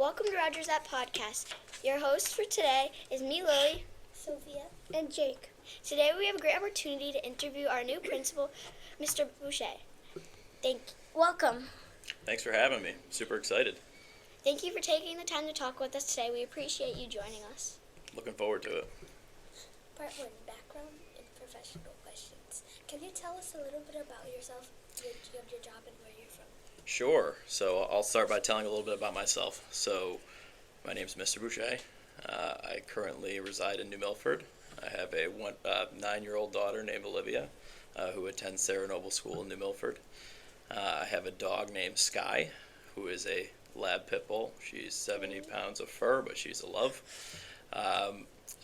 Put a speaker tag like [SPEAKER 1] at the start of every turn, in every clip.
[SPEAKER 1] Welcome to Rogers That Podcast. Your host for today is me, Lily,
[SPEAKER 2] Sophia, and Jake.
[SPEAKER 1] Today we have a great opportunity to interview our new principal, Mr. Boucher. Welcome.
[SPEAKER 3] Thanks for having me. Super excited.
[SPEAKER 1] Thank you for taking the time to talk with us today. We appreciate you joining us.
[SPEAKER 3] Looking forward to it.
[SPEAKER 2] Part 1, background and professional questions. Can you tell us a little bit about yourself, your job, and where you're from?
[SPEAKER 3] Sure. So I'll start by telling a little bit about myself. So my name is Mr. Boucher. I currently reside in New Milford. I have a 9-year-old daughter named Olivia who attends Sarah Noble School in New Milford. I have a dog named Sky who is a lab pit bull. She's 70 pounds of fur, but she's a love.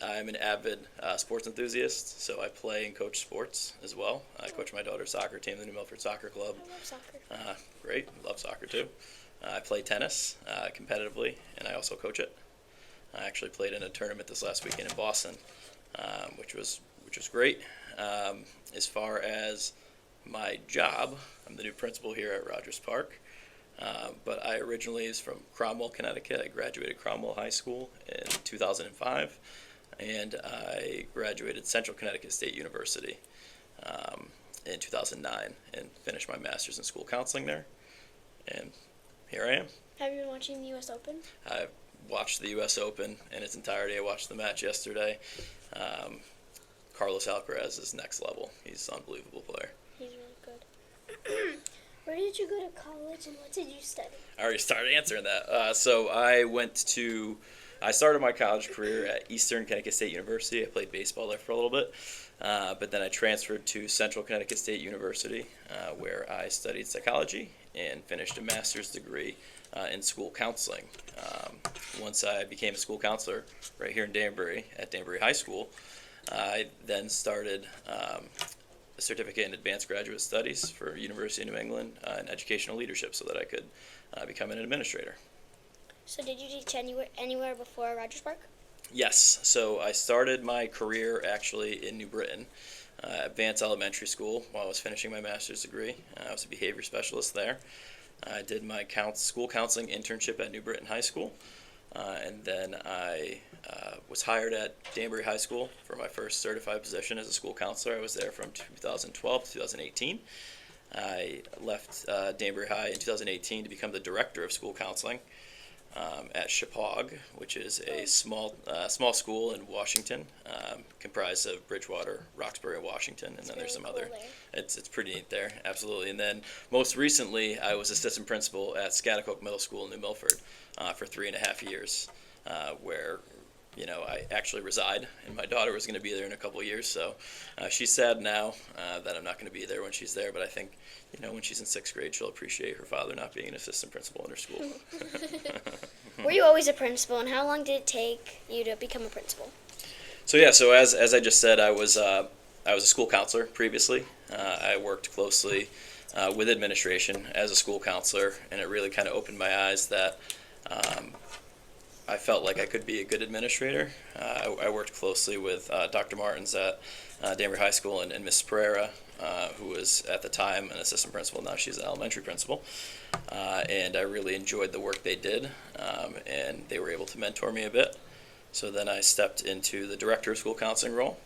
[SPEAKER 3] I'm an avid sports enthusiast, so I play and coach sports as well. I coach my daughter's soccer team, the New Milford Soccer Club.
[SPEAKER 1] I love soccer.
[SPEAKER 3] Great, love soccer too. I play tennis competitively, and I also coach it. I actually played in a tournament this last weekend in Boston, which was great. As far as my job, I'm the new principal here at Rogers Park. But I originally is from Cromwell, Connecticut. I graduated Cromwell High School in 2005, and I graduated Central Connecticut State University in 2009 and finished my master's in school counseling there. And here I am.
[SPEAKER 1] Have you been watching the U.S. Open?
[SPEAKER 3] I watched the U.S. Open in its entirety. I watched the match yesterday. Carlos Alcaraz is next level. He's an unbelievable player.
[SPEAKER 1] He's really good.
[SPEAKER 2] Where did you go to college and what did you study?
[SPEAKER 3] I already started answering that. So I started my college career at Eastern Connecticut State University. I played baseball there for a little bit, but then I transferred to Central Connecticut State University, where I studied psychology and finished a master's degree in school counseling. Once I became a school counselor right here in Danbury at Danbury High School, I then started a certificate in advanced graduate studies for University of New England in educational leadership so that I could become an administrator.
[SPEAKER 1] So did you teach anywhere before Rogers Park?
[SPEAKER 3] Yes. So I started my career actually in New Britain, Advanced Elementary School, while I was finishing my master's degree. I was a behavior specialist there. I did my school counseling internship at New Britain High School, and then I was hired at Danbury High School for my first certified position as a school counselor. I was there from 2012 to 2018. I left Danbury High in 2018 to become the director of school counseling at Chippewa, which is a small school in Washington, comprised of Bridgewater, Roxbury, and Washington, and then there's some other. It's pretty neat there, absolutely. And then most recently, I was assistant principal at Scatticoke Middle School in New Milford for 3.5 years, where I actually reside, and my daughter was going to be there in a couple of years, so she's sad now that I'm not going to be there when she's there, but I think, when she's in 6th grade, she'll appreciate her father not being an assistant principal in her school.
[SPEAKER 1] Were you always a principal, and how long did it take you to become a principal?
[SPEAKER 3] So as I just said, I was a school counselor previously. I worked closely with administration as a school counselor, and it really kind of opened my eyes that I felt like I could be a good administrator. I worked closely with Dr. Martins at Danbury High School and Miss Pereira, who was at the time an assistant principal. Now she's an elementary principal. And I really enjoyed the work they did, and they were able to mentor me a bit. So then I stepped into the director of school counseling role,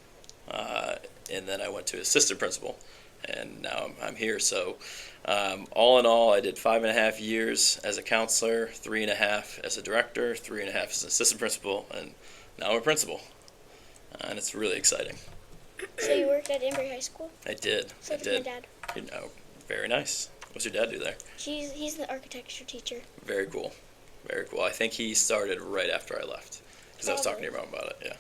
[SPEAKER 3] and then I went to assistant principal, and now I'm here. So all in all, I did 5.5 years as a counselor, 3.5 as a director, 3.5 as an assistant principal, and now I'm a principal. And it's really exciting.
[SPEAKER 1] So you worked at Danbury High School?
[SPEAKER 3] I did.
[SPEAKER 1] So did my dad.
[SPEAKER 3] Very nice. What's your dad do there?
[SPEAKER 1] He's the architecture teacher.
[SPEAKER 3] Very cool. Very cool. I think he started right after I left, because I was talking to your mom about it, yeah.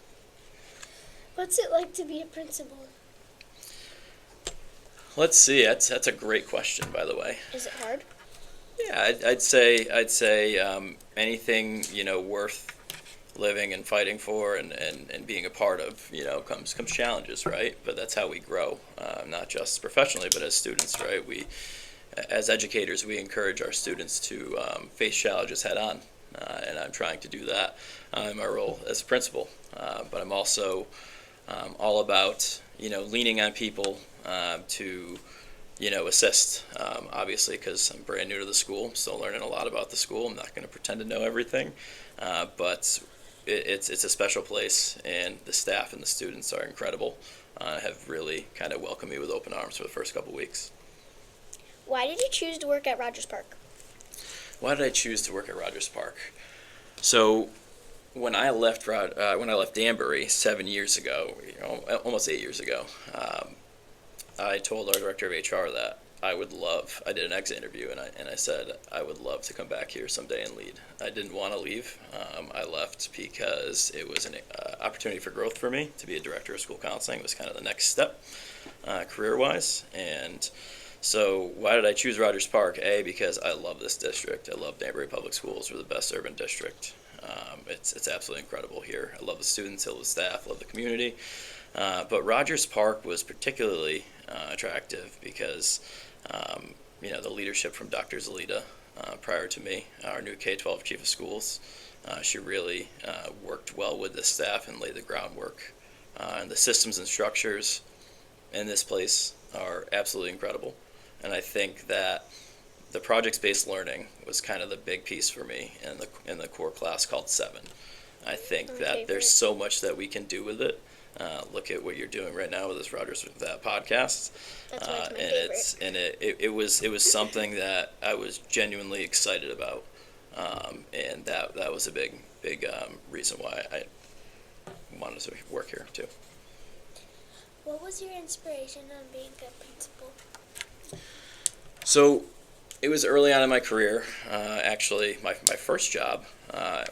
[SPEAKER 2] What's it like to be a principal?
[SPEAKER 3] Let's see. That's a great question, by the way.
[SPEAKER 1] Is it hard?
[SPEAKER 3] Yeah, I'd say anything worth living and fighting for and being a part of comes challenges, right? But that's how we grow, not just professionally but as students, right? We as educators we encourage our students to face challenges head on, and I'm trying to do that in my role as a principal. But I'm also all about leaning on people to assist, obviously, because I'm brand new to the school, still learning a lot about the school. I'm not going to pretend to know everything, but it's a special place, and the staff and the students are incredible. Have really kind of welcomed me with open arms for the first couple weeks.
[SPEAKER 1] Why did you choose to work at Rogers Park?
[SPEAKER 3] Why did I choose to work at Rogers Park? So when I left Danbury 7 years ago, almost 8 years ago, I told our director of HR that I did an exit interview, and I said I would love to come back here someday and lead. I didn't want to leave. I left because it was an opportunity for growth for me to be a director of school counseling. It was kind of the next step career-wise. And so why did I choose Rogers Park? Because I love this district. I love Danbury Public Schools. We're the best urban district. It's absolutely incredible here. I love the students, I love the staff, I love the community. But Rogers Park was particularly attractive because the leadership from Dr. Zalita prior to me, our new K-12 chief of schools, she really worked well with the staff and laid the groundwork. And the systems and structures in this place are absolutely incredible. And I think that the project-based learning was kind of the big piece for me in the core class called 7. I think that there's so much that we can do with it. Look at what you're doing right now with this Rogers podcast.
[SPEAKER 1] That's why it's my favorite.
[SPEAKER 3] It was something that I was genuinely excited about, and that was a big reason why I wanted to work here too.
[SPEAKER 2] What was your inspiration on being a principal?
[SPEAKER 3] So it was early on in my career. Actually, my first job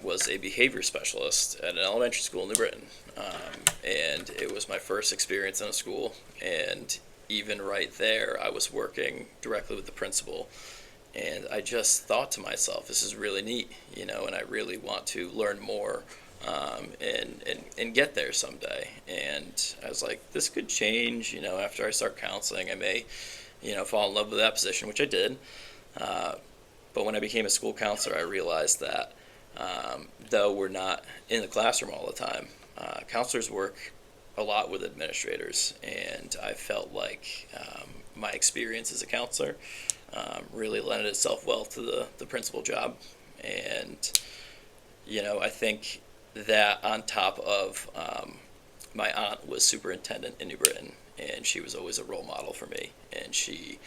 [SPEAKER 3] was a behavior specialist at an elementary school in New Britain. And it was my first experience in a school. And even right there, I was working directly with the principal. And I just thought to myself, this is really neat, and I really want to learn more and get there someday. And I was like, this could change, after I start counseling. I may, fall in love with that position, which I did. But when I became a school counselor, I realized that though we're not in the classroom all the time, counselors work a lot with administrators, and I felt like my experience as a counselor really lended itself well to the principal job. And I think that on top of my aunt was superintendent in New Britain, and she was always a role model for me. And she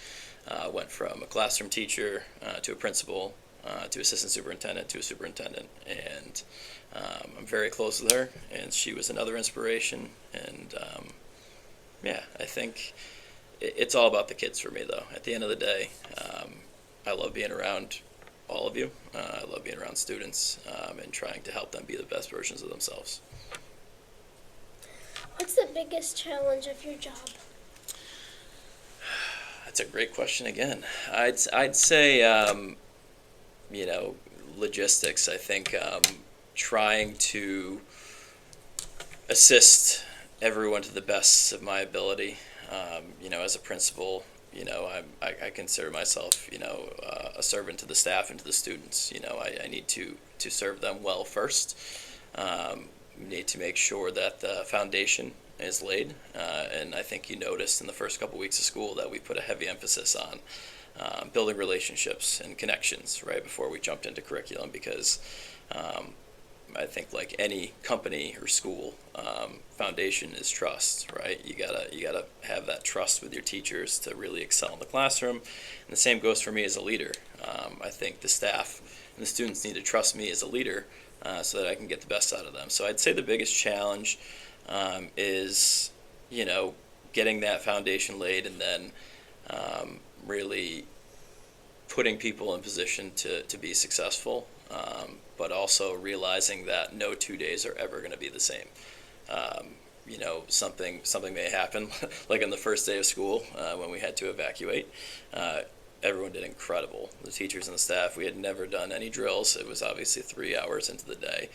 [SPEAKER 3] went from a classroom teacher to a principal to assistant superintendent to a superintendent. And I'm very close with her, and she was another inspiration. And I think it's all about the kids for me, though. At the end of the day, I love being around all of you. I love being around students and trying to help them be the best versions of themselves.
[SPEAKER 2] What's the biggest challenge of your job?
[SPEAKER 3] That's a great question again. I'd say, logistics. I think trying to assist everyone to the best of my ability. As a principal, I consider myself, a servant to the staff and to the students. I need to serve them well first. Need to make sure that the foundation is laid. And I think you noticed in the first couple weeks of school that we put a heavy emphasis on building relationships and connections right before we jumped into curriculum, because I think like any company or school, foundation is trust, right? You gotta have that trust with your teachers to really excel in the classroom. And the same goes for me as a leader. I think the staff and the students need to trust me as a leader so that I can get the best out of them. So I'd say the biggest challenge is, getting that foundation laid, and then really putting people in position to be successful, but also realizing that no 2 days are ever going to be the same. Something may happen, like on the first day of school when we had to evacuate. Everyone did incredible. The teachers and the staff, we had never done any drills. It was obviously 3 hours into the day,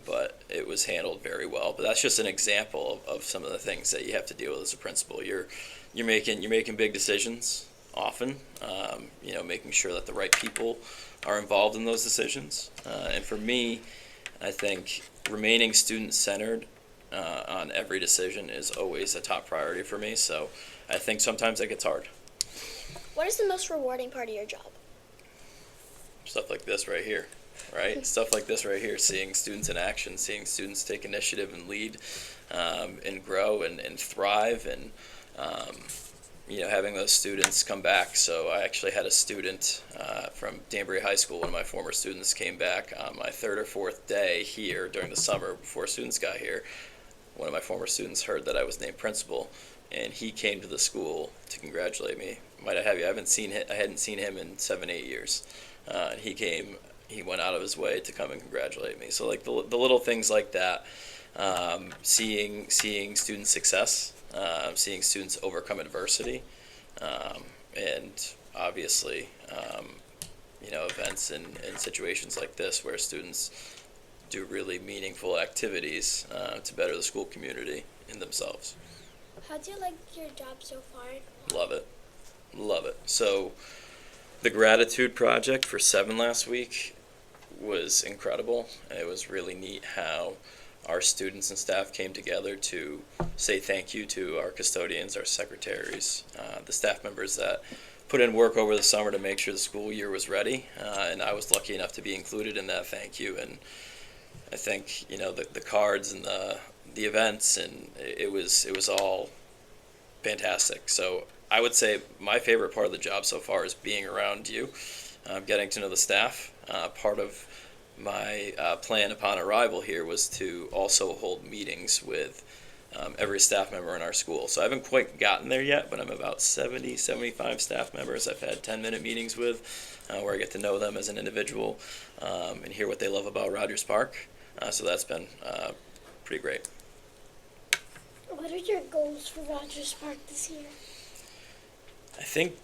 [SPEAKER 3] but it was handled very well. But that's just an example of some of the things that you have to deal with as a principal. You're making big decisions often, making sure that the right people are involved in those decisions. And for me, I think remaining student-centered on every decision is always a top priority for me. So I think sometimes that gets hard.
[SPEAKER 1] What is the most rewarding part of your job?
[SPEAKER 3] Stuff like this right here, right? Stuff like this right here, seeing students in action, seeing students take initiative and lead, and grow and thrive, and having those students come back. So I actually had a student from Danbury High School, one of my former students, came back on my third or fourth day here during the summer before students got here. One of my former students heard that I was named principal, and he came to the school to congratulate me. Might I have you? I hadn't seen him in 7-8 years. And he came. He went out of his way to come and congratulate me. So like the little things like that, seeing student success, seeing students overcome adversity, and obviously, events and situations like this where students do really meaningful activities to better the school community and themselves.
[SPEAKER 2] How do you like your job so far?
[SPEAKER 3] Love it. Love it. So the gratitude project for 7 last week was incredible. It was really neat how our students and staff came together to say thank you to our custodians, our secretaries, the staff members that put in work over the summer to make sure the school year was ready. And I was lucky enough to be included in that thank you. And I think, the cards and the events, and it was all fantastic. So I would say my favorite part of the job so far is being around you, getting to know the staff. Part of my plan upon arrival here was to also hold meetings with every staff member in our school. So I haven't quite gotten there yet, but I'm about 75 staff members I've had 10-minute meetings with, where I get to know them as an individual and hear what they love about Rogers Park. So that's been pretty great.
[SPEAKER 2] What are your goals for Rogers Park this year?
[SPEAKER 3] I think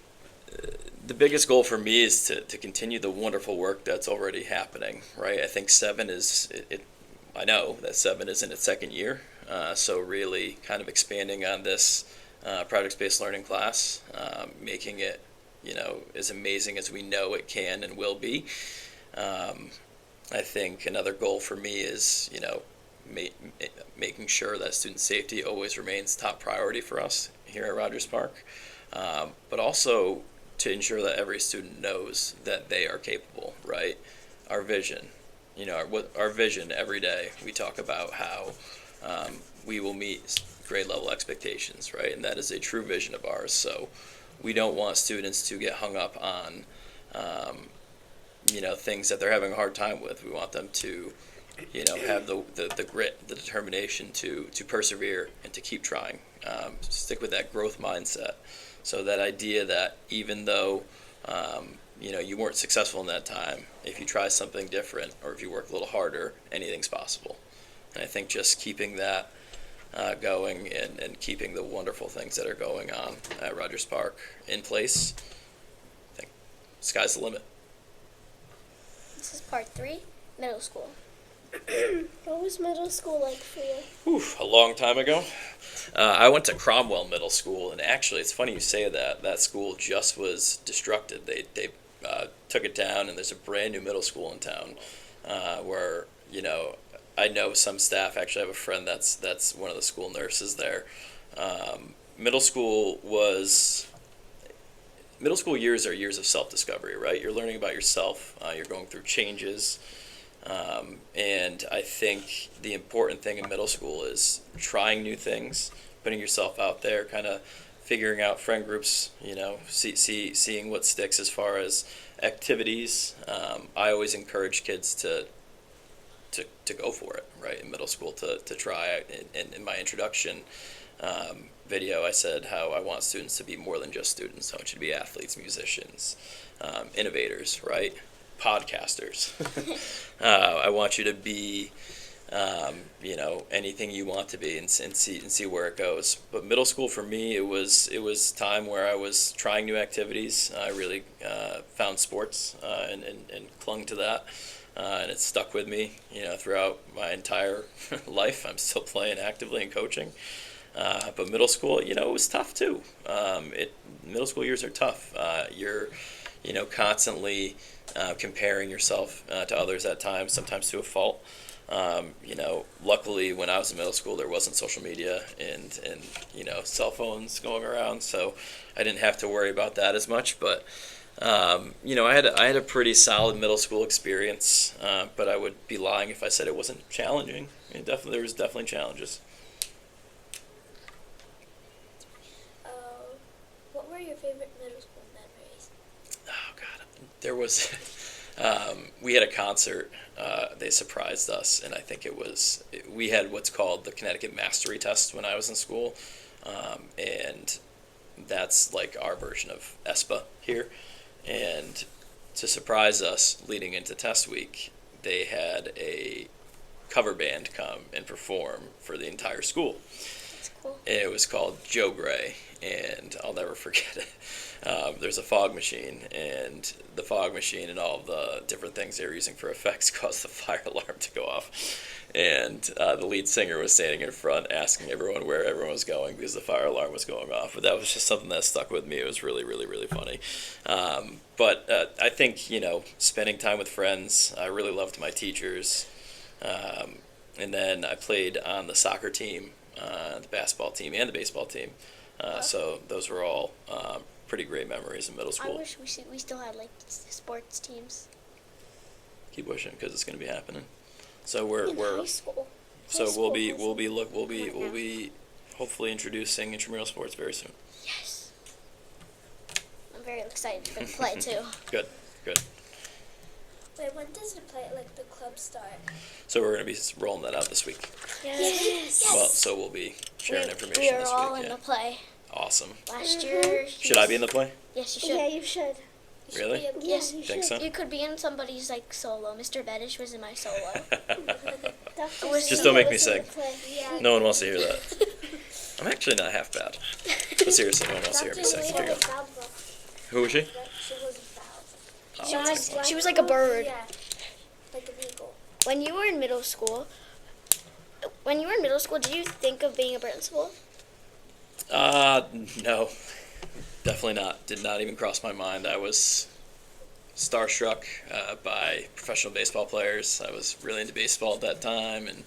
[SPEAKER 3] the biggest goal for me is to continue the wonderful work that's already happening, right? I think 7 is, I know that 7 is in its second year, so really kind of expanding on this project-based learning class, making it, as amazing as we know it can and will be. I think another goal for me is, making sure that student safety always remains top priority for us here at Rogers Park, but also to ensure that every student knows that they are capable, right? Our vision, our vision every day, we talk about how we will meet grade level expectations, right? And that is a true vision of ours. So we don't want students to get hung up on, things that they're having a hard time with. We want them to, have the grit, the determination to persevere and to keep trying, stick with that growth mindset. So that idea that even though, you weren't successful in that time, if you try something different or if you work a little harder, anything's possible. And I think just keeping that going and keeping the wonderful things that are going on at Rogers Park in place, I think sky's the limit.
[SPEAKER 1] This is part 3, middle school.
[SPEAKER 2] What was middle school like for you?
[SPEAKER 3] A long time ago. I went to Cromwell Middle School, and actually, it's funny you say that. That school just was destructed. They took it down, and there's a brand new middle school in town where, I know some staff. Actually, I have a friend that's one of the school nurses there. Middle school years are years of self-discovery, right? You're learning about yourself. You're going through changes. And I think the important thing in middle school is trying new things, putting yourself out there, kind of figuring out friend groups, seeing what sticks as far as activities. I always encourage kids to go for it, right, in middle school, to try. And in my introduction video, I said how I want students to be more than just students. I want you to be athletes, musicians, innovators, right? Podcasters. I want you to be, anything you want to be, and see where it goes. But middle school for me, it was time where I was trying new activities. I really found sports and clung to that, and it stuck with me, throughout my entire life. I'm still playing actively and coaching. But middle school, it was tough too. Middle school years are tough. You're constantly comparing yourself to others at times, sometimes to a fault. Luckily when I was in middle school, there wasn't social media and cell phones going around, so I didn't have to worry about that as much. But I had a pretty solid middle school experience, but I would be lying if I said it wasn't challenging. There was definitely challenges.
[SPEAKER 2] What were your favorite middle school memories?
[SPEAKER 3] Oh God, there was. We had a concert. They surprised us, and I think we had what's called the Connecticut Mastery Test when I was in school, and that's like our version of ESPA here. And to surprise us, leading into test week, they had a cover band come and perform for the entire school.
[SPEAKER 1] That's cool.
[SPEAKER 3] And it was called Joe Gray, and I'll never forget it. There's a fog machine, and the fog machine and all the different things they were using for effects caused the fire alarm to go off. And the lead singer was standing in front asking everyone where everyone was going because the fire alarm was going off. But that was just something that stuck with me. It was really, really, really funny. But I think, spending time with friends, I really loved my teachers. And then I played on the soccer team, the basketball team, and the baseball team. So those were all pretty great memories in middle
[SPEAKER 1] I
[SPEAKER 3] school.
[SPEAKER 1] wish we still had like sports teams.
[SPEAKER 3] Keep wishing because it's going to be happening. So we're
[SPEAKER 1] High school.
[SPEAKER 3] so
[SPEAKER 1] High school
[SPEAKER 3] we'll be
[SPEAKER 1] right now.
[SPEAKER 3] hopefully introducing intramural sports very soon.
[SPEAKER 1] Yes. I'm very excited for the play too.
[SPEAKER 3] Good.
[SPEAKER 2] Wait, when does the play, like the club start?
[SPEAKER 3] So we're going to be rolling that out this week.
[SPEAKER 1] Yes.
[SPEAKER 3] Well, so we'll be sharing information
[SPEAKER 1] We are
[SPEAKER 3] this
[SPEAKER 1] all
[SPEAKER 3] week.
[SPEAKER 1] in
[SPEAKER 3] Yeah.
[SPEAKER 1] the play.
[SPEAKER 3] Awesome.
[SPEAKER 1] Last year.
[SPEAKER 3] Should I be in the play?
[SPEAKER 1] Yes, you should.
[SPEAKER 4] Yeah, you should.
[SPEAKER 2] You should
[SPEAKER 3] Really?
[SPEAKER 2] be able to-
[SPEAKER 1] Yes,
[SPEAKER 4] you
[SPEAKER 3] Think
[SPEAKER 4] should.
[SPEAKER 3] so?
[SPEAKER 1] You could be in somebody's like solo. Mr. Bedish was in my solo.
[SPEAKER 4] Dr.
[SPEAKER 1] Just
[SPEAKER 4] Seuss
[SPEAKER 3] don't make me
[SPEAKER 4] was in
[SPEAKER 3] sing.
[SPEAKER 4] the play.
[SPEAKER 2] Yeah.
[SPEAKER 3] No one wants to hear that. I'm actually not half bad. But seriously, no one wants to hear me
[SPEAKER 2] Dr.
[SPEAKER 3] sing.
[SPEAKER 2] Seuss
[SPEAKER 3] Figure
[SPEAKER 2] was
[SPEAKER 3] it out.
[SPEAKER 2] Valve.
[SPEAKER 3] Who was she?
[SPEAKER 2] She was Valve.
[SPEAKER 3] Oh,
[SPEAKER 1] She was-
[SPEAKER 3] okay.
[SPEAKER 1] she was like a bird.
[SPEAKER 2] Yeah, like an eagle.
[SPEAKER 1] When you were in middle school, did you think of being a principal?
[SPEAKER 3] No. Definitely not. Did not even cross my mind. I was starstruck by professional baseball players. I was really into baseball at that time, and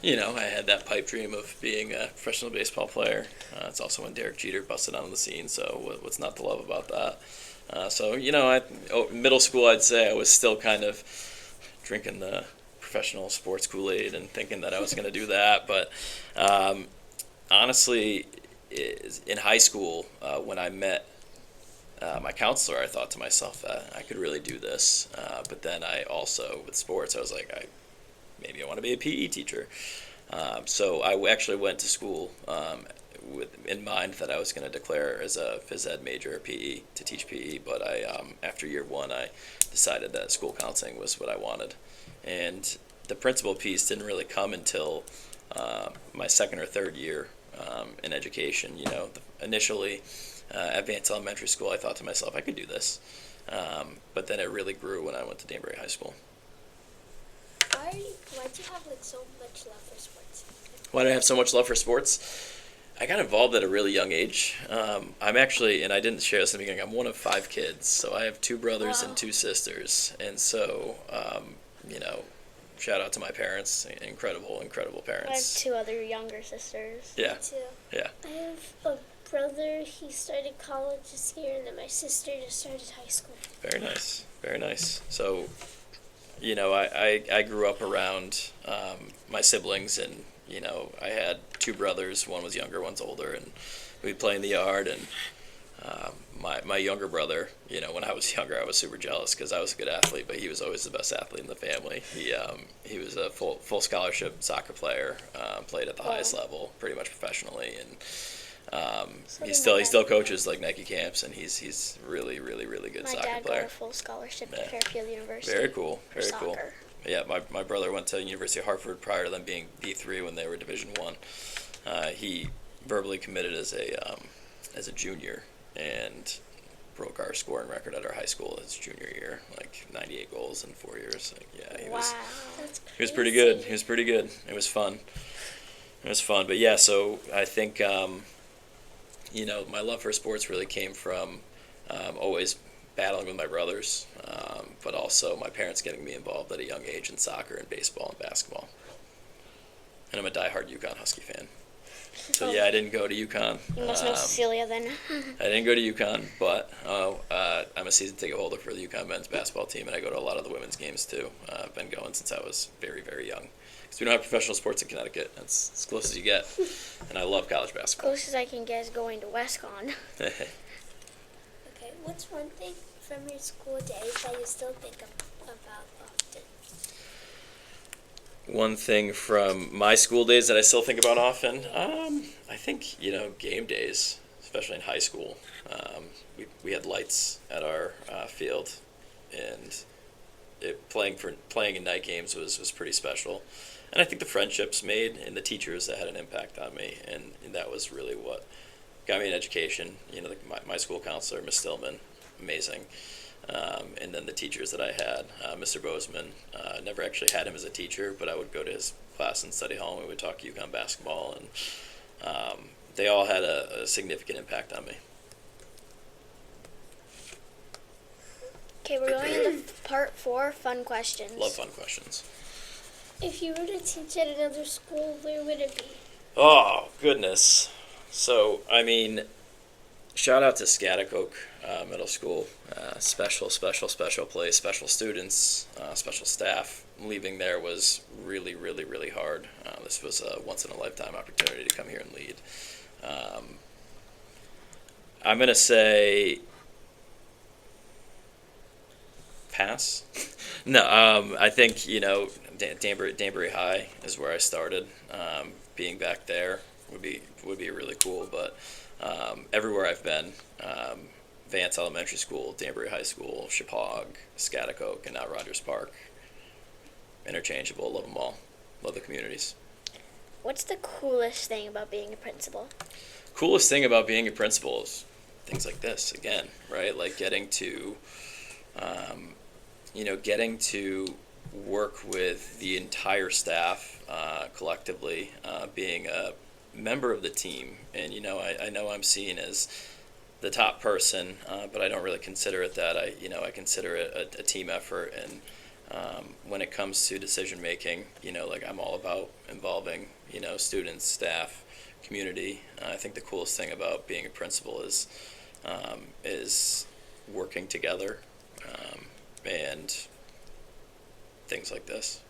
[SPEAKER 3] I had that pipe dream of being a professional baseball player. It's also when Derek Jeter busted onto the scene, so what's not to love about that? Middle school, I'd say I was still kind of drinking the professional sports Kool-Aid and thinking that I was going to do that, but honestly, in high school, when I met my counselor, I thought to myself that I could really do this. But then I also, with sports, I was like, maybe I want to be a PE teacher. So I actually went to school in mind that I was going to declare as a phys ed major at PE to teach PE. But after year one, I decided that school counseling was what I wanted. And the principal piece didn't really come until my second or third year in education. Initially at Vance Elementary School, I thought to myself, I could do this. But then it really grew when I went to Danbury High School.
[SPEAKER 2] Why do you have like so much love for sports?
[SPEAKER 3] Why do I have so much love for sports? I got involved at a really young age. I'm actually, and I didn't share this in the beginning, I'm one of 5 kids. So I have 2 brothers and 2 sisters. And so, shout out to my parents. Incredible
[SPEAKER 1] I have
[SPEAKER 3] parents.
[SPEAKER 1] 2 other younger sisters.
[SPEAKER 3] Yeah,
[SPEAKER 2] Me too.
[SPEAKER 3] yeah.
[SPEAKER 4] I have a brother, he started college this year, and then my sister just started high school.
[SPEAKER 3] Very nice, very nice. So, I grew up around my siblings, and I had 2 brothers. One was younger, one's older, and we'd play in the yard. And my younger brother, when I was younger, I was super jealous because I was a good athlete, but he was always the best athlete in the family. He was a full scholarship soccer player, played at the highest level, pretty much professionally, and he still coaches like Nike camps, and he's really good
[SPEAKER 1] My
[SPEAKER 3] soccer
[SPEAKER 1] dad
[SPEAKER 3] player.
[SPEAKER 1] got a full scholarship
[SPEAKER 3] Yeah.
[SPEAKER 1] at Fairfield University.
[SPEAKER 3] Very cool,
[SPEAKER 1] for
[SPEAKER 3] very cool.
[SPEAKER 1] soccer.
[SPEAKER 3] Yeah, my brother went to University of Hartford prior to them being D3 when they were Division I. He verbally committed as a junior and broke our scoring record at our high school his junior year, like 98 goals in 4 years. Like, yeah, he was
[SPEAKER 4] That's
[SPEAKER 3] he was pretty good. He was pretty good. It was fun. But yeah, so I think my love for sports really came from always battling with my brothers, but also my parents getting me involved at a young age in soccer and baseball and basketball. And I'm a diehard UConn Husky fan. So yeah, I didn't go to UConn.
[SPEAKER 1] You must know Cecilia then.
[SPEAKER 3] I didn't go to UConn, but I'm a season ticket holder for the UConn men's basketball team, and I go to a lot of the women's games too. I've been going since I was very, very young. Because we don't have professional sports in Connecticut. That's as close as you get. And I love college basketball.
[SPEAKER 1] Closest I can get is going to WestCon.
[SPEAKER 2] Okay, what's one thing from your school days that you still think about often?
[SPEAKER 3] One thing from my school days that I still think about often, I think, game days, especially in high school. We had lights at our field, and playing in night games was pretty special. And I think the friendships made and the teachers that had an impact on me, and that was really what got me an education. My school counselor, Miss Stillman, amazing. And then the teachers that I had, Mr. Bozeman, never actually had him as a teacher, but I would go to his class in study hall and we would talk UConn basketball, and they all had a significant impact on me.
[SPEAKER 1] Okay, we're going into part 4, fun questions.
[SPEAKER 3] Love fun questions.
[SPEAKER 4] If you were to teach at another school, where would it be?
[SPEAKER 3] Oh, goodness. So, shout out to Schaghticoke Middle School. Special place, special students, special staff. Leaving there was really, really, really hard. This was a once-in-a-lifetime opportunity to come here and lead. I'm going to say pass. No, I think, Danbury High is where I started. Being back there would be really cool, but everywhere I've been, Vance Elementary School, Danbury High School, Chepaug, Schaghticoke, and now Rogers Park. Interchangeable, love them all. Love the communities.
[SPEAKER 1] What's the coolest thing about being a principal?
[SPEAKER 3] Coolest thing about being a principal is things like this, again, right? Like getting to work with the entire staff collectively, being a member of the team. And, I know I'm seen as the top person, but I don't really consider it that. I consider it a team effort. And when it comes to decision making, I'm all about involving, students, staff, community. I think the coolest thing about being a principal is working together, and things like this.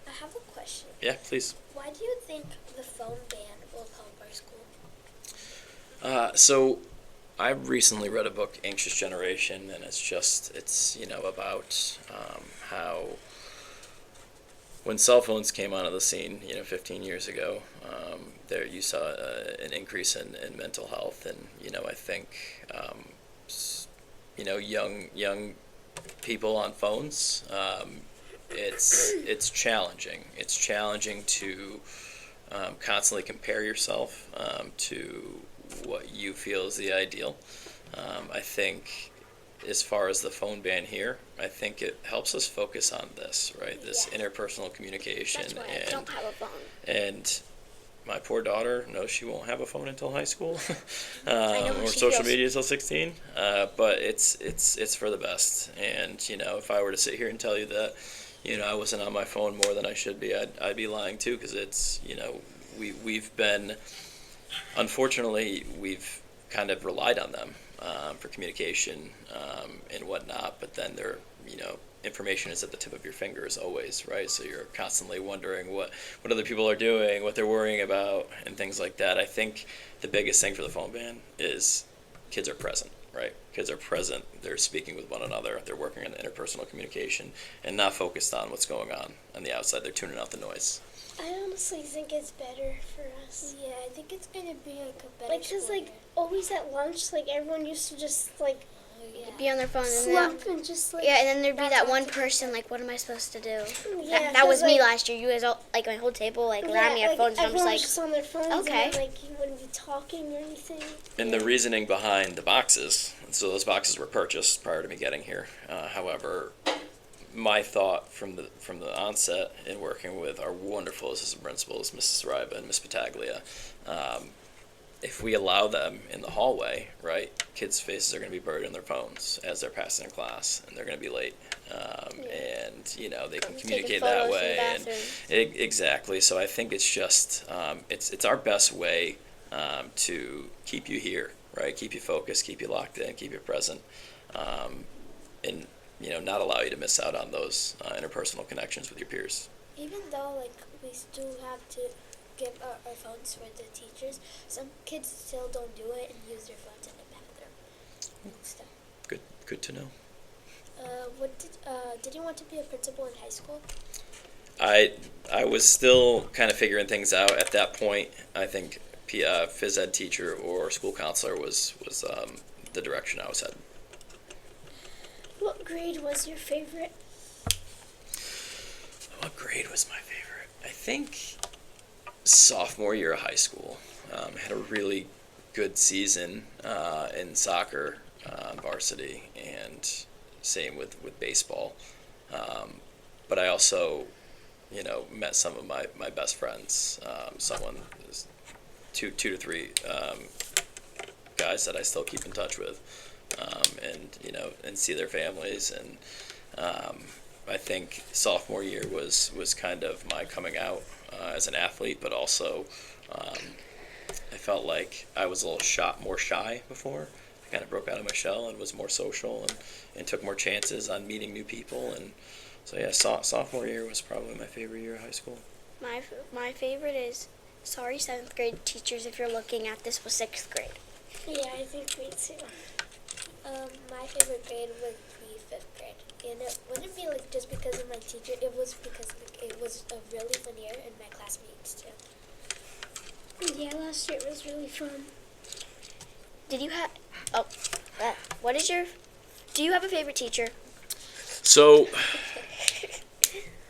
[SPEAKER 2] I have a question.
[SPEAKER 3] Yeah, please.
[SPEAKER 2] Why do you think the phone ban will help our school?
[SPEAKER 3] So I recently read a book, Anxious Generation, and it's about how when cell phones came onto the scene, 15 years ago, there you saw an increase in mental health, and I think young people on phones, it's challenging. It's challenging to constantly compare yourself to what you feel is the ideal. I think as far as the phone ban here, I think it helps us focus on this, right? This interpersonal communication.
[SPEAKER 1] That's why I don't have a phone.
[SPEAKER 3] And my poor daughter knows she won't have a phone until high school,
[SPEAKER 1] I know how
[SPEAKER 3] or
[SPEAKER 1] she
[SPEAKER 3] social
[SPEAKER 1] feels.
[SPEAKER 3] media until 16. But it's for the best. And if I were to sit here and tell you that, I wasn't on my phone more than I should be, I'd be lying too, because it's unfortunately we've kind of relied on them for communication and whatnot. But then information is at the tip of your fingers always, right? So you're constantly wondering what other people are doing, what they're worrying about, and things like that. I think the biggest thing for the phone ban is kids are present, right? Kids are present. They're speaking with one another. They're working on the interpersonal communication and not focused on what's going on the outside. They're tuning out the noise.
[SPEAKER 4] I honestly think it's better for us.
[SPEAKER 2] Yeah, I think it's gonna be a better
[SPEAKER 4] Because,
[SPEAKER 2] school year.
[SPEAKER 4] always at lunch, everyone used to just,
[SPEAKER 1] Be on their phone and then,
[SPEAKER 4] slump and just,
[SPEAKER 1] and then there'd be
[SPEAKER 2] That's
[SPEAKER 1] that
[SPEAKER 2] what
[SPEAKER 1] one
[SPEAKER 2] to do.
[SPEAKER 1] person, what am I supposed to do?
[SPEAKER 4] yeah.
[SPEAKER 1] That was
[SPEAKER 4] 'cause,
[SPEAKER 1] me last year. You guys all, my whole table, around me had phones, and I'm
[SPEAKER 4] everyone was
[SPEAKER 1] just
[SPEAKER 4] just on their phones,
[SPEAKER 1] okay.
[SPEAKER 4] and then, you wouldn't be talking or anything.
[SPEAKER 3] And the reasoning behind the boxes, so those boxes were purchased prior to me getting here. However, my thought from the onset in working with our wonderful assistant principals, Mrs. Riba and Ms. Battaglia, if we allow them in the hallway, right, kids' faces are going to be buried in their phones as they're passing in class, and they're going to be late. And they can communicate that way. And exactly. So I think it's just it's our best way to keep you here, right? Keep you focused, keep you locked in, keep you present, and not allow you to miss out on those interpersonal connections with your peers.
[SPEAKER 2] Even though like we still have to give our phones for the teachers, some kids still don't do it and use their phones in the bathroom and stuff.
[SPEAKER 3] Good to know.
[SPEAKER 2] What did you want to be a principal in high school?
[SPEAKER 3] I was still kind of figuring things out at that point. I think phys ed teacher or school counselor was the direction I was headed.
[SPEAKER 4] What grade was your favorite?
[SPEAKER 3] What grade was my favorite? I think sophomore year of high school. Had a really good season in soccer varsity, and same with baseball. But I also, met some of my best friends. Someone, two to three guys that I still keep in touch with, and see their families. And I think sophomore year was kind of my coming out as an athlete, but also I felt like I was a little more shy before. I kind of broke out of my shell and was more social and took more chances on meeting new people. And so yeah, sophomore year was probably my favorite year of high school.
[SPEAKER 1] My favorite is, sorry, 7th grade teachers, if you're looking at this, was 6th grade.
[SPEAKER 4] Yeah, I think me too.
[SPEAKER 2] My favorite grade would be 5th grade. And it wouldn't be like just because of my teacher, it was because like, it was a really fun year and my classmates too.
[SPEAKER 4] Yeah, last year was really fun.
[SPEAKER 1] Did you have, do you have a favorite teacher?
[SPEAKER 3] So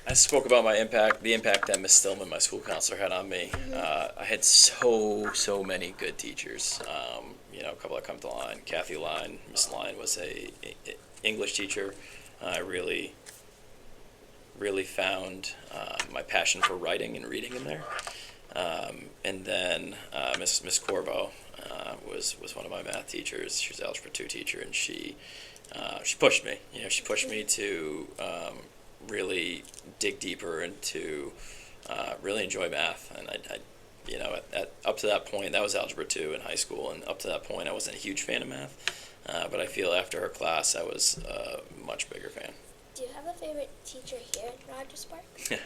[SPEAKER 3] I spoke about the impact that Miss Stillman, my school counselor, had on me. I had so many good teachers. A couple that come to mind. Kathy Line, Miss Line was a English teacher. I really found my passion for writing and reading in there. And then Miss Corvo was one of my math teachers. She was an Algebra 2 teacher, and she pushed me. She pushed me to really dig deeper and to really enjoy math. And I up to that point, that was Algebra 2 in high school, and up to that point, I wasn't a huge fan of math. But I feel after her class, I was a much bigger fan.
[SPEAKER 2] Do you have a favorite teacher here at Rogers Park?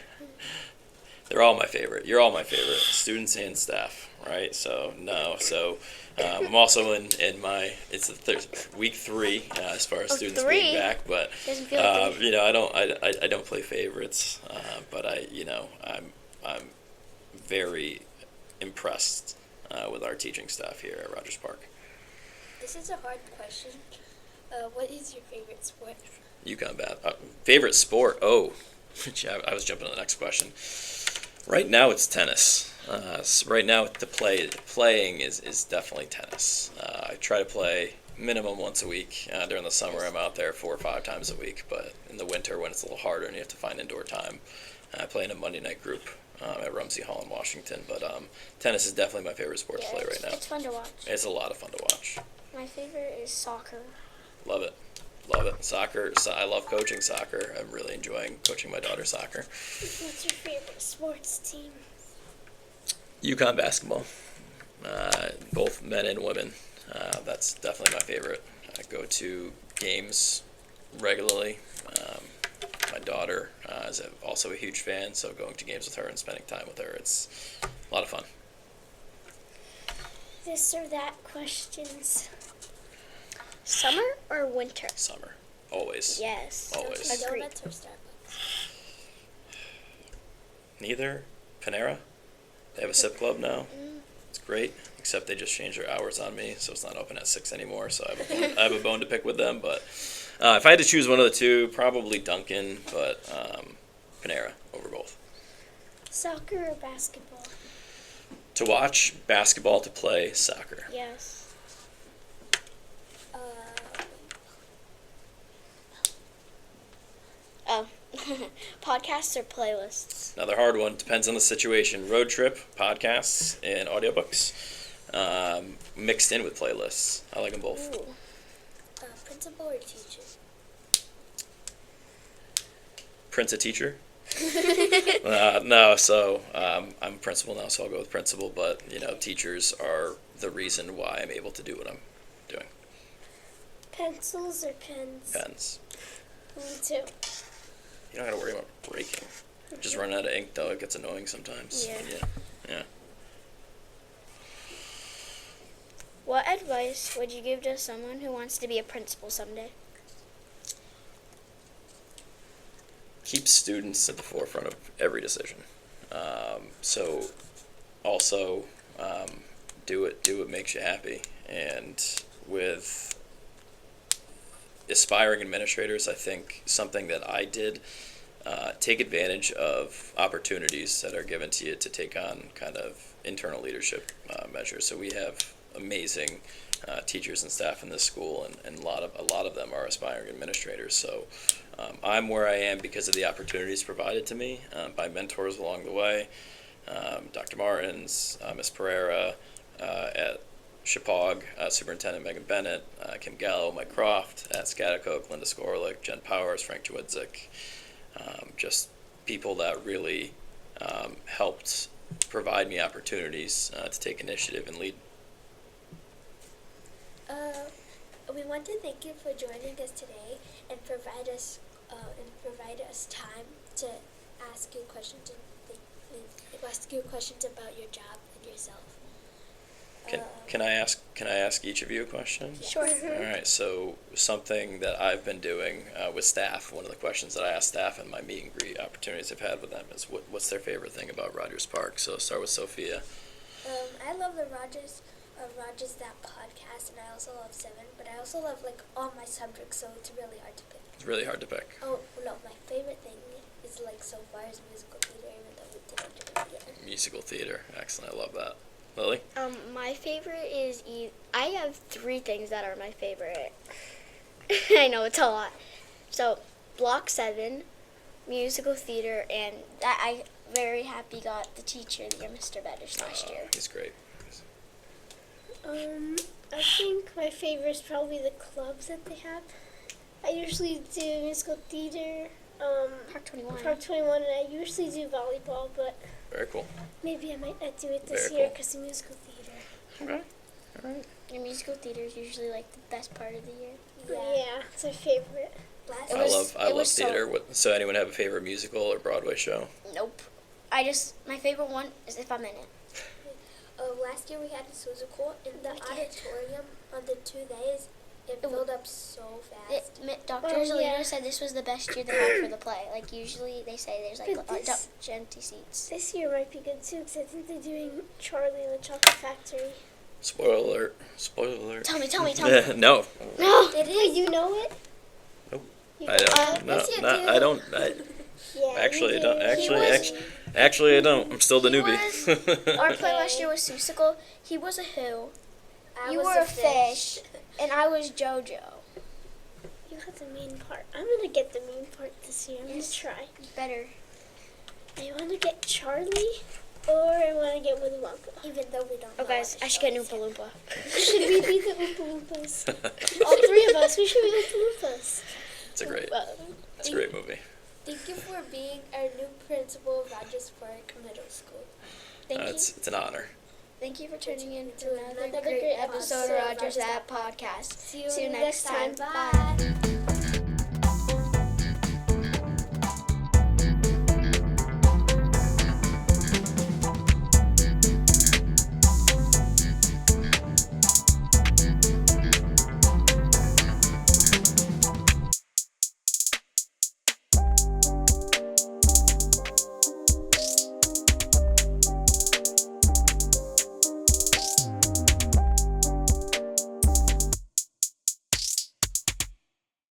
[SPEAKER 3] They're all my favorite. You're all my favorite, students and staff, right? So no. So I'm also in my week 3 as far as students being back, but
[SPEAKER 1] Doesn't feel like
[SPEAKER 3] I don't play favorites, but I'm very impressed with our teaching staff here at Rogers Park.
[SPEAKER 2] This is a hard question. What is your favorite sport?
[SPEAKER 3] UConn favorite sport? Oh, I was jumping to the next question. Right now it's tennis. Right now playing is definitely tennis. I try to play minimum once a week. During the summer I'm out there 4 or 5 times a week, but in the winter when it's a little harder and you have to find indoor time, I play in a Monday night group at Rumsey Hall in Washington. But tennis is definitely my favorite sport to play right now.
[SPEAKER 1] It's fun to watch.
[SPEAKER 3] It's a lot of fun to watch.
[SPEAKER 1] My favorite is soccer.
[SPEAKER 3] Love it. Soccer. I love coaching soccer. I'm really enjoying coaching my daughter soccer.
[SPEAKER 4] What's your favorite sports team?
[SPEAKER 3] UConn basketball. Both men and women. That's definitely my favorite. I go to games regularly. My daughter is also a huge fan, so going to games with her and spending time with her, it's a lot of fun.
[SPEAKER 4] This or that questions.
[SPEAKER 1] Summer or winter?
[SPEAKER 3] Summer. Always.
[SPEAKER 1] Yes.
[SPEAKER 3] Always.
[SPEAKER 1] Agreed.
[SPEAKER 2] Donuts or Starbucks?
[SPEAKER 3] Neither. Panera. They have a sip club now. It's great, except they just changed their hours on me, so it's not open at 6 anymore. So I have a bone to pick with them. But if I had to choose one of the two, probably Dunkin', but Panera over both.
[SPEAKER 4] Soccer or basketball?
[SPEAKER 3] To watch basketball, to play soccer.
[SPEAKER 4] Yes.
[SPEAKER 1] Oh, podcasts or playlists?
[SPEAKER 3] Another hard one. Depends on the situation. Road trip, podcasts, and audiobooks. mixed in with playlists. I like them both.
[SPEAKER 1] Ooh.
[SPEAKER 2] Principal or teacher?
[SPEAKER 3] Prince a teacher? No, so I'm principal now, so I'll go with principal. But teachers are the reason why I'm able to do what I'm doing.
[SPEAKER 4] Pencils or pens?
[SPEAKER 3] Pens.
[SPEAKER 4] Me too.
[SPEAKER 3] You don't got to worry about breaking. Just run out of ink, though. It gets annoying sometimes. Yeah.
[SPEAKER 1] What advice would you give to someone who wants to be a principal someday?
[SPEAKER 3] Keep students at the forefront of every decision. So also do what makes you happy. And with aspiring administrators, I think something that I did, take advantage of opportunities that are given to you to take on kind of internal leadership measures. So we have amazing teachers and staff in this school, and a lot of them are aspiring administrators. So I'm where I am because of the opportunities provided to me by mentors along the way. Dr. Martins, Ms. Pereira, at Chippewa, Superintendent Megan Bennett, Kim Gallo, Mike Croft, at Scatticoke, Linda Skorlik, Jen Powers, Frank Jawidzik. Just people that really helped provide me opportunities to take initiative and lead.
[SPEAKER 2] We want to thank you for joining us today and provide us time to ask you questions about your job and yourself.
[SPEAKER 3] Can I ask each of you a question?
[SPEAKER 1] Sure.
[SPEAKER 3] All right. So something that I've been doing with staff, one of the questions that I ask staff in my meet and greet opportunities I've had with them is what's their favorite thing about Rogers Park. So start with Sophia.
[SPEAKER 2] I love the Rogers That podcast, and I also love Seven, but I also love all my subjects, so it's really hard to pick.
[SPEAKER 3] It's really hard to pick.
[SPEAKER 2] Oh no, my favorite thing is so far is musical theater, even though we didn't do it yet.
[SPEAKER 3] Musical theater. Excellent. I love that. Lily?
[SPEAKER 1] My favorite is I have 3 things that are my favorite. I know it's a lot. So, Block 7, musical theater, and that I very happy got the teacher of the year, Mr. Beddish, last year.
[SPEAKER 3] He's great.
[SPEAKER 4] I think my favorite is probably the clubs that they have. I usually do musical theater,
[SPEAKER 1] Park 21.
[SPEAKER 4] Park 21, and I usually do volleyball, but
[SPEAKER 3] Very cool.
[SPEAKER 4] maybe I might not do it this
[SPEAKER 3] Very
[SPEAKER 4] year
[SPEAKER 3] cool.
[SPEAKER 4] because of musical theater.
[SPEAKER 3] Okay. All right.
[SPEAKER 1] Your musical theater is usually the best part of the year.
[SPEAKER 4] Yeah, it's my favorite.
[SPEAKER 1] It
[SPEAKER 3] I
[SPEAKER 1] was-
[SPEAKER 3] love
[SPEAKER 1] it was so-
[SPEAKER 3] theater. So anyone have a favorite musical or Broadway show?
[SPEAKER 1] Nope. My favorite one is If I'm in It.
[SPEAKER 2] Last year we had a Suzuko in the auditorium on the 2 days. It
[SPEAKER 1] It
[SPEAKER 2] filled up so fast.
[SPEAKER 1] Dr.
[SPEAKER 4] Oh,
[SPEAKER 1] Zolino
[SPEAKER 4] yeah.
[SPEAKER 1] said this was the best year they had for the play. Usually they say there's
[SPEAKER 4] But this-
[SPEAKER 1] empty seats.
[SPEAKER 4] This year might be good too because I think they're doing Charlie and the Chocolate Factory.
[SPEAKER 3] Spoiler alert. Spoiler alert.
[SPEAKER 1] Tell me.
[SPEAKER 3] No.
[SPEAKER 1] No.
[SPEAKER 2] It
[SPEAKER 4] Wait,
[SPEAKER 2] is.
[SPEAKER 4] you know it?
[SPEAKER 3] Nope.
[SPEAKER 4] You
[SPEAKER 3] I don't.
[SPEAKER 2] yes, you do.
[SPEAKER 3] I don't.
[SPEAKER 4] Yeah,
[SPEAKER 3] Actually,
[SPEAKER 4] you
[SPEAKER 3] I don't.
[SPEAKER 4] do.
[SPEAKER 3] Actually, I don't. I'm still the
[SPEAKER 1] He
[SPEAKER 3] newbie.
[SPEAKER 1] Our play last year was Susicle. He was a who.
[SPEAKER 2] I
[SPEAKER 1] You
[SPEAKER 2] was
[SPEAKER 1] were a fish. And I was JoJo.
[SPEAKER 4] You got the main part. I'm gonna get the main part this year. I'm gonna
[SPEAKER 1] Yes.
[SPEAKER 4] try.
[SPEAKER 1] Better.
[SPEAKER 4] I want to get Charlie, or I want to get Willy Wonka.
[SPEAKER 2] Even though we don't
[SPEAKER 1] Oh,
[SPEAKER 2] know
[SPEAKER 1] guys,
[SPEAKER 2] what the
[SPEAKER 1] I should
[SPEAKER 2] show
[SPEAKER 1] get an
[SPEAKER 2] is
[SPEAKER 1] Oompa
[SPEAKER 2] yet.
[SPEAKER 1] Loompa.
[SPEAKER 4] Should we be the Oompa Loompas? All 3 of us. We should be Oompa Loompas.
[SPEAKER 3] It's a great movie.
[SPEAKER 2] Thank you for being our new principal of Rogers Park Middle School.
[SPEAKER 1] Thank you.
[SPEAKER 3] It's an honor.
[SPEAKER 1] Thank you for tuning in to
[SPEAKER 2] Another
[SPEAKER 1] another
[SPEAKER 2] great
[SPEAKER 1] great episode of
[SPEAKER 2] episode of
[SPEAKER 1] Rogers
[SPEAKER 2] Rogers
[SPEAKER 1] That Podcast.
[SPEAKER 2] See you
[SPEAKER 1] See you
[SPEAKER 2] next
[SPEAKER 1] next time.
[SPEAKER 2] time. Bye.